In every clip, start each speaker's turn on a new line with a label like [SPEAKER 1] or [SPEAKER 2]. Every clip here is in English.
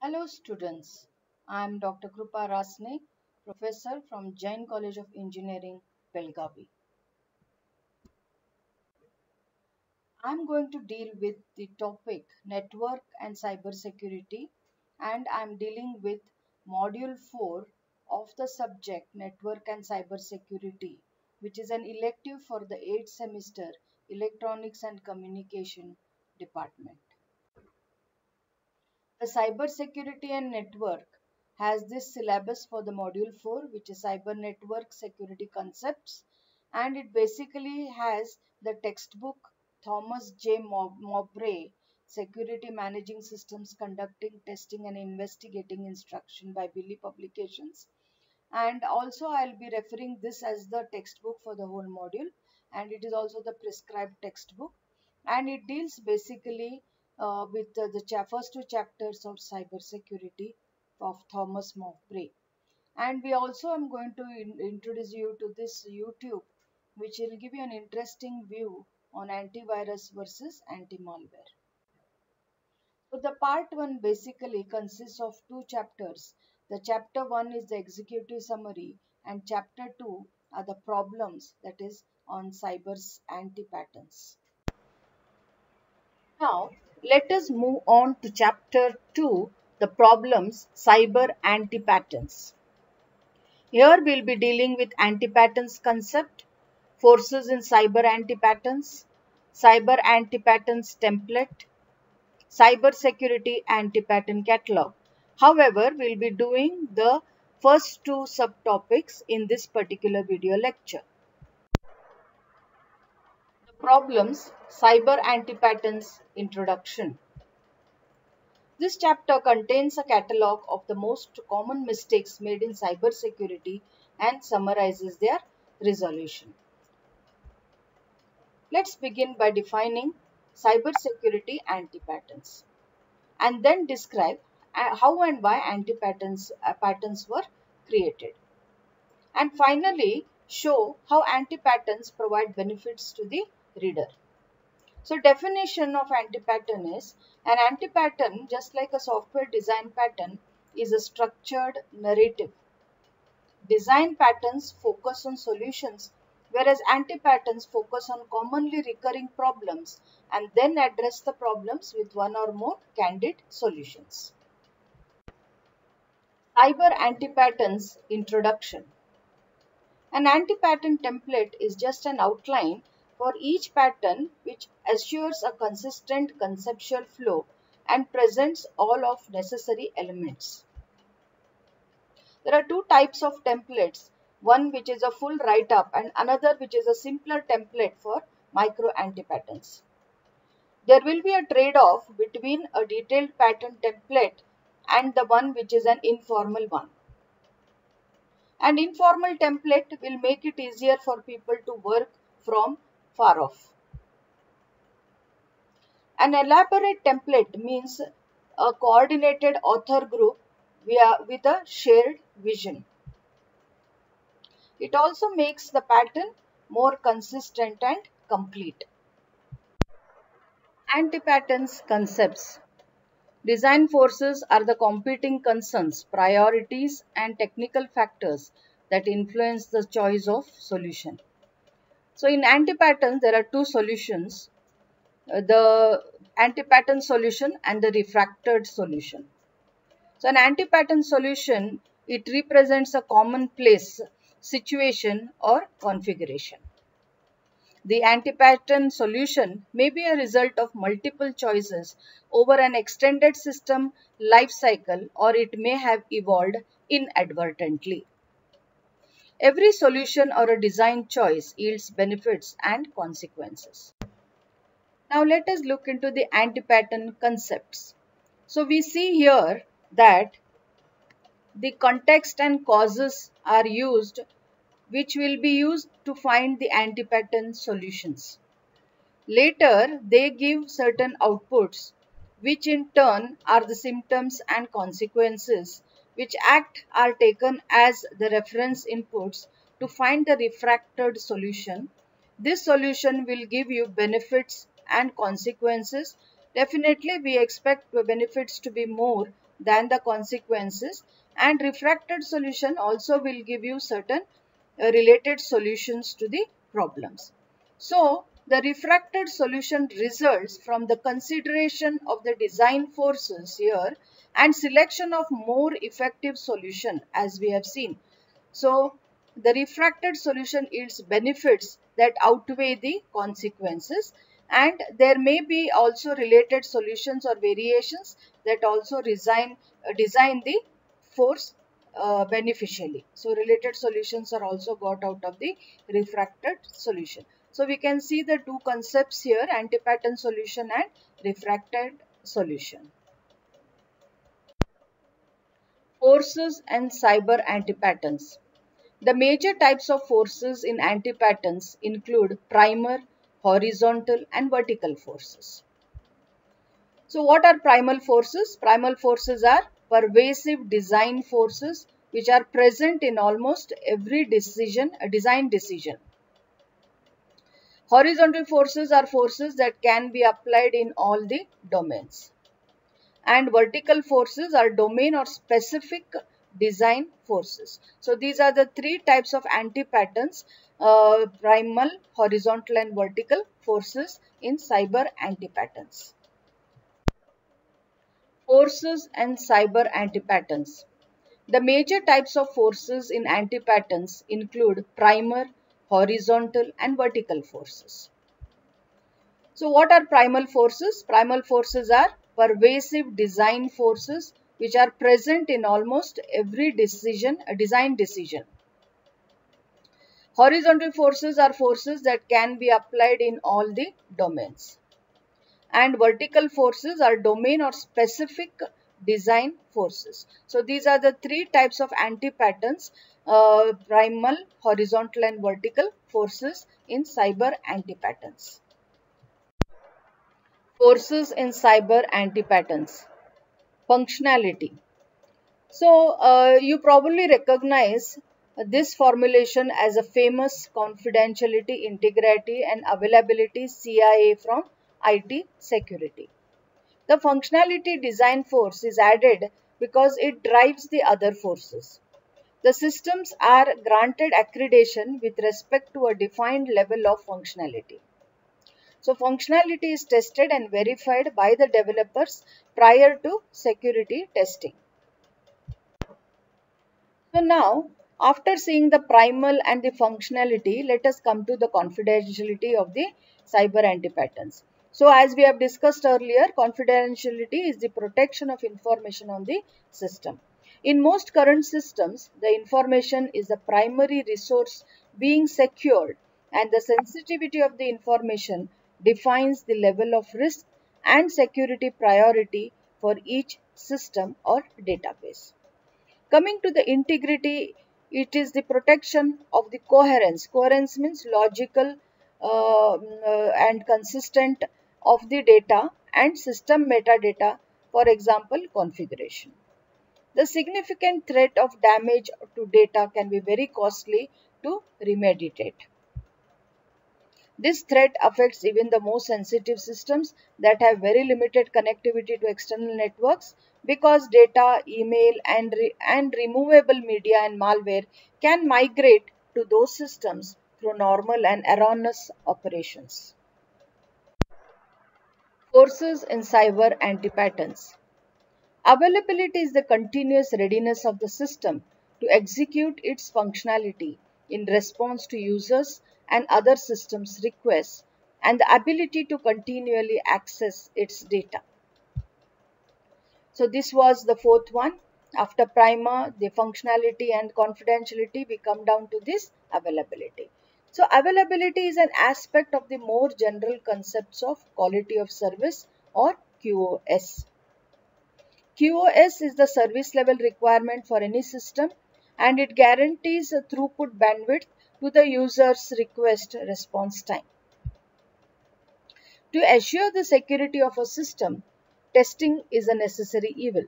[SPEAKER 1] Hello students, I am Dr. Krupa Rasne, professor from Jain College of Engineering, Belgavi. I am going to deal with the topic network and cybersecurity, and I am dealing with module 4 of the subject network and cybersecurity, which is an elective for the 8th semester electronics and communication department. The cybersecurity and network has this syllabus for the module 4, which is cyber network security concepts, and it basically has the textbook Thomas J. Mowbray Security Managing Systems Conducting Testing and Investigating Instruction by Billy Publications. And also I'll be referring this as the textbook for the whole module, and it is also the prescribed textbook, and it deals basically with the first two chapters of cybersecurity of Thomas Mowbray. And we also am going to introduce you to this YouTube, which will give you an interesting view on antivirus versus anti-malware. So the part 1 basically consists of two chapters. The chapter 1 is the executive summary, and chapter 2 are the problems, that is on cyber's anti-patterns. Now let us move on to chapter 2, the problems cyber anti-patterns. Here we'll be dealing with anti-patterns concept, forces in cyber anti-patterns, cyber anti-patterns template, cybersecurity anti-pattern catalog. However, we'll be doing the first two subtopics in this particular video lecture. The problems, cyber anti-patterns introduction. This chapter contains a catalog of the most common mistakes made in cybersecurity and summarizes their resolution. Let's begin by defining cybersecurity anti-patterns, and then describe how and why patterns were created, and finally show how anti-patterns provide benefits to the reader. So definition of anti-pattern is an anti-pattern, just like a software design pattern, is a structured narrative. Design patterns focus on solutions, whereas anti-patterns focus on commonly recurring problems and then address the problems with one or more candid solutions. Cyber anti-patterns introduction. An anti-pattern template is just an outline for each pattern which assures a consistent conceptual flow and presents all of necessary elements. There are two types of templates, one which is a full write-up and another which is a simpler template for micro anti-patterns. There will be a trade-off between a detailed pattern template and the one which is an informal one. An informal template will make it easier for people to work from far off. An elaborate template means a coordinated author group with a shared vision. It also makes the pattern more consistent and complete. Anti-patterns concepts. Design forces are the competing concerns, priorities, and technical factors that influence the choice of solution. So in anti-patterns, there are two solutions, the anti-pattern solution and the refractored solution. So an anti-pattern solution, it represents a common place, situation, or configuration. The anti-pattern solution may be a result of multiple choices over an extended system life cycle, or it may have evolved inadvertently. Every solution or a design choice yields benefits and consequences. Now let us look into the anti-pattern concepts. So we see here that the context and causes are used, which will be used to find the anti-pattern solutions. Later, they give certain outputs, which in turn are the symptoms and consequences, which are taken as the reference inputs to find the refractored solution. This solution will give you benefits and consequences. Definitely, we expect the benefits to be more than the consequences, and refracted solution also will give you certain related solutions to the problems. So the refracted solution results from the consideration of the design forces here and selection of more effective solution, as we have seen. So the refracted solution yields benefits that outweigh the consequences, and there may be also related solutions or variations that also design the force beneficially. So related solutions are also got out of the refracted solution. So we can see the two concepts here, antipattern solution and refracted solution. Forces and cyber antipatterns. The major types of forces in antipatterns include primal, horizontal and vertical forces. So what are primal forces? Primal forces are pervasive design forces which are present in almost every design decision. Horizontal forces are forces that can be applied in all the domains. And vertical forces are domain or specific design forces. So these are the three types of antipatterns, primal, horizontal and vertical forces in cyber antipatterns. Forces and cyber antipatterns. The major types of forces in antipatterns include primal, horizontal and vertical forces. So what are primal forces? Primal forces are pervasive design forces which are present in almost every design decision. Horizontal forces are forces that can be applied in all the domains. And vertical forces are domain or specific design forces. So these are the three types of antipatterns, primal, horizontal and vertical forces in cyber antipatterns. Forces in cyber antipatterns. Functionality. So you probably recognize this formulation as a famous confidentiality, integrity and availability CIA from IT security. The functionality design force is added because it drives the other forces. The systems are granted accreditation with respect to a defined level of functionality. So functionality is tested and verified by the developers prior to security testing. So now, after seeing the primal and the functionality, let us come to the confidentiality of the cyber antipatterns. So as we have discussed earlier, confidentiality is the protection of information on the system. In most current systems, the information is the primary resource being secured, and the sensitivity of the information defines the level of risk and security priority for each system or database. Coming to the integrity, it is the protection of the coherence. Coherence means logical and consistent of the data and system metadata, for example, configuration. The significant threat of damage to data can be very costly to remediate. This threat affects even the most sensitive systems that have very limited connectivity to external networks, because data, email and removable media and malware can migrate to those systems through normal and erroneous operations. Forces in cyber antipatterns. Availability is the continuous readiness of the system to execute its functionality in response to users and other systems' requests, and the ability to continually access its data. So this was the fourth one. After primer, the functionality and confidentiality, we come down to this availability. So availability is an aspect of the more general concepts of quality of service or QoS. QoS is the service level requirement for any system, and it guarantees a throughput bandwidth to the user's request response time. To assure the security of a system, testing is a necessary evil.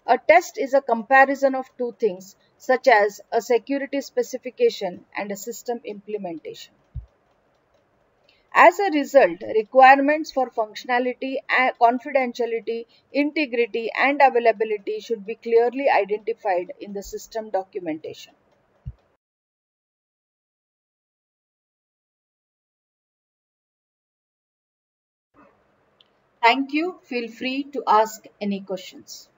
[SPEAKER 1] A test is a comparison of two things, such as a security specification and a system implementation. As a result, requirements for functionality, confidentiality, integrity, and availability should be clearly identified in the system documentation. Thank you. Feel free to ask any questions.